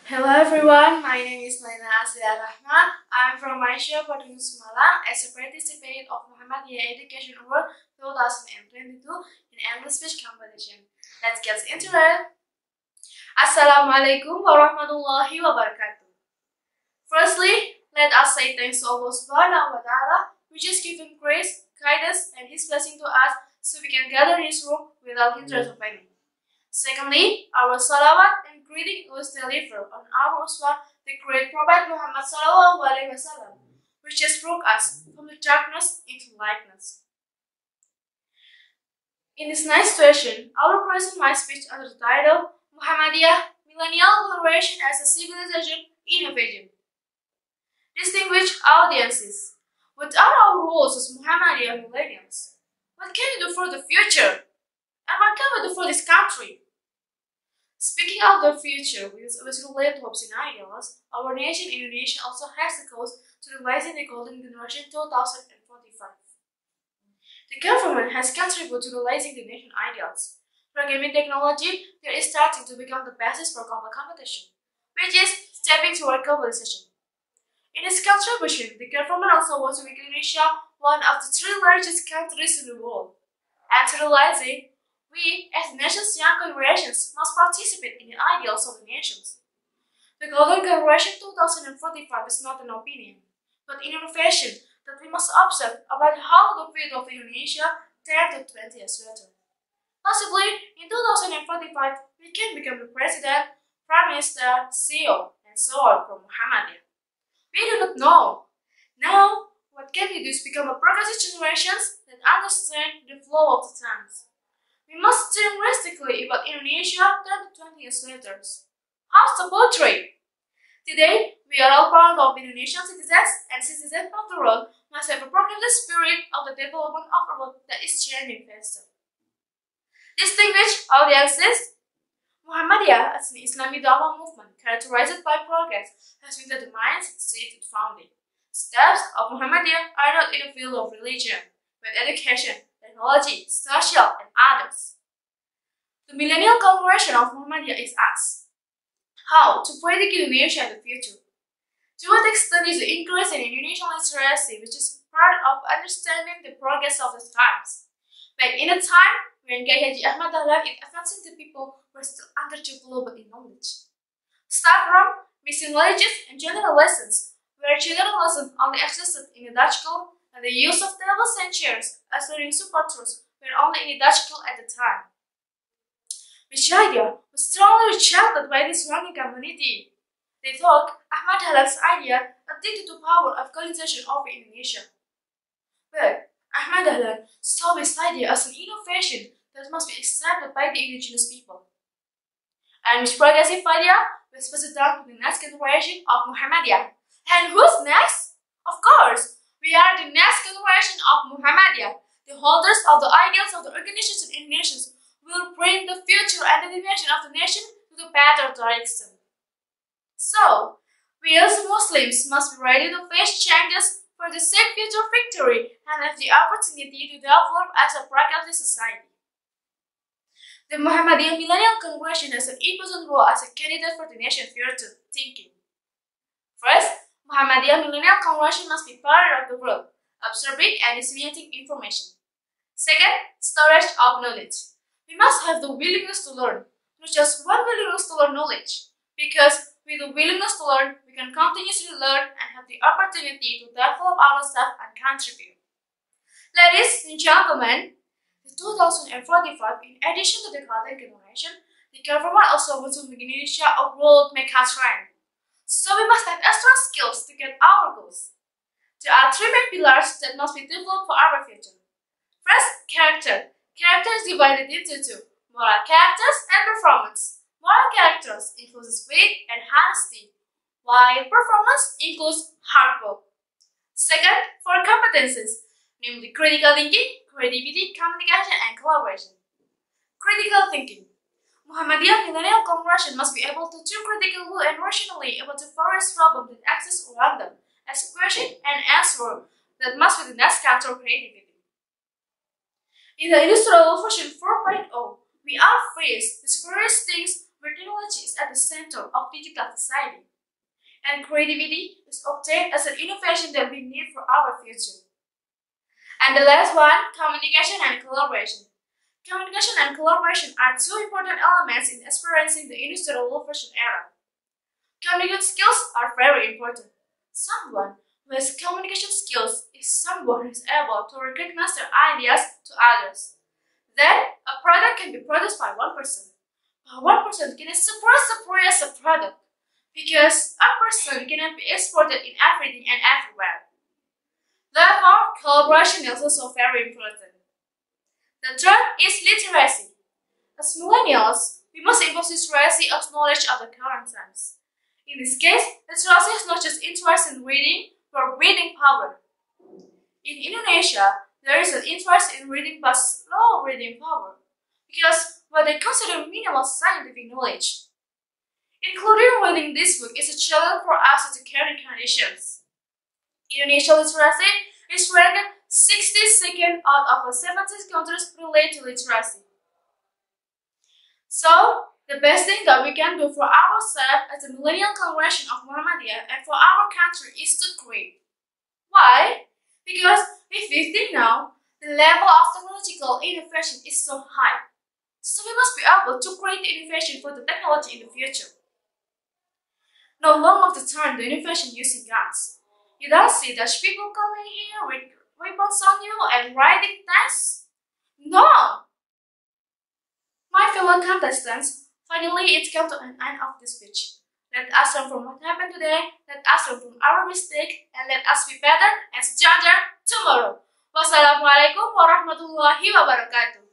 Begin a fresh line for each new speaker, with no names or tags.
Hello everyone, my name is Naailah Azrya Rakhmah. I'm from Aisyiyah Malang as a participant of MEA Education Award 2022 in English speech competition. Let's get into it. Assalamualaikum warahmatullahi wabarakatuh. Firstly, let us say thanks to Allah Subhanahu wa Ta'ala, which is giving grace, guidance, and His blessing to us so we can gather in His room without hindrance of any. Secondly, our salawat and greeting was delivered on our uswa, the great Prophet Muhammad sallallahu alaihi wasallam, which has brought us from the darkness into lightness. In this nice session, I will present my speech under the title Muhammadiyah Millennial Generation as a Civilization Innovation. Distinguished audiences, what are our roles as Muhammadiyah millennials? What can we do for the future? And what can we do for this country? Speaking of the future, with related hopes and ideals, our nation Indonesia also has the goals to realizing the Golden Generation 2045. The government has contributed to realizing the nation ideals. Programming technology that is starting to become the basis for global competition, which is stepping toward globalization. In its contribution, the government also wants to make Indonesia one of the 3 largest countries in the world. And to realize it, we, as the nation's young generations, must participate in the ideals of the nations. The Golden Generation 2045 is not an opinion, but an innovation that we must observe about how the field of Indonesia 10 to 20 years later. Possibly, in 2045, we can become the President, Prime Minister, CEO, and so on from Muhammadiyah. We do not know. Now, what can we do is become a progressive generations that understand the flow of the times. We must think realistically about Indonesia 10 to 20 years later. How's the portrait? Today, we are all part of Indonesian citizens, and citizens of the world must have a progressive spirit of the development of a world that is changing faster. Distinguished audiences, Muhammadiyah as an Islamic Dawah movement characterized by progress has been determined since its founding. Steps of Muhammadiyah are not in the field of religion, but education, technology, social, and others. The millennial generation of Muhammadiyah is us. How to predict Indonesia in the future? To what extent is the increase in Indonesian literacy, which is part of understanding the progress of the times? Back in a time when Kiai Haji Ahmad Dahlan is advancing the people were still underdeveloped in knowledge. Start from missing languages and general lessons, where general lessons only existed in the Dutch school, and the use of tables and chairs as learning support tools were only in the Dutch school at the time. Aisyiyah was strongly rejected by the surrounding community. They thought Ahmad Dahlan's idea addicted to power of colonization over Indonesia. But Ahmad Dahlan saw this idea as an innovation that must be accepted by the indigenous people. And this progressive idea was passed down to the next generation of Muhammadiyah. And who's next? Of course, we are the next generation of Muhammadiyah. The holders of the ideals of the organizations and nations will bring the future and the dimension of the nation to the better direction. So, we as Muslims must be ready to face changes for the sake of future victory and have the opportunity to develop as a progressive society. The Muhammadiyah Millennial Congregation has an important role as a candidate for the nation's future thinking. First, Muhammadiyah Millennial Congregation must be part of the world, absorbing and disseminating information. Second, storage of knowledge. We must have the willingness to learn, not just one willingness to learn knowledge, because with the willingness to learn, we can continuously learn and have the opportunity to develop ourselves and contribute. Ladies and gentlemen, in 2045, in addition to the Golden Generation, the government also wants to make Indonesia a world mega trend. So we must have extra skills to get our goals. There are 3 main pillars that must be developed for our future. First, character. Character is divided into 2, moral characters and performance. Moral characters includes wit and honesty, while performance includes hard work. Second, for competences, namely critical thinking, creativity, communication, and collaboration. Critical thinking. Muhammadiyah Millennial Congregation must be able to think critically and rationally about the various problems that exist around them, as question and answer that must be the next counter creativity. In the Industrial Revolution 4.0, we are faced with various things where technology is at the center of digital society, and creativity is obtained as an innovation that we need for our future. And the last one, communication and collaboration. Communication and collaboration are two important elements in experiencing the Industrial Revolution era. Communication skills are very important. Someone who has communication skills is someone who is able to recognize their ideas to others. Then, a product can be produced by one person. But one person cannot produce a product because a person cannot be exported in everything and everywhere. Therefore, collaboration is also very important. The third is literacy. As millennials, we must impose literacy as knowledge of the current times. In this case, literacy is not just interest in reading, but reading power. In Indonesia, there is an interest in reading but slow reading power, because what they consider minimal scientific knowledge. Including reading this book is a challenge for us at the current conditions. Indonesian literacy is ranked 62nd out of 70 countries related to literacy. So, the best thing that we can do for ourselves as a millennial congregation of Muhammadiyah and for our country is to create. Why? Because if we think now, the level of technological innovation is so high. So we must be able to create innovation for the technology in the future. No longer the time the innovation using guns. You don't see Dutch people coming here with weapons on you and writing tests? No! My fellow contestants, finally it came to an end of this speech. Let us learn from what happened today, let us learn from our mistake, and let us be better and stronger tomorrow. Wassalamualaikum warahmatullahi wabarakatuh.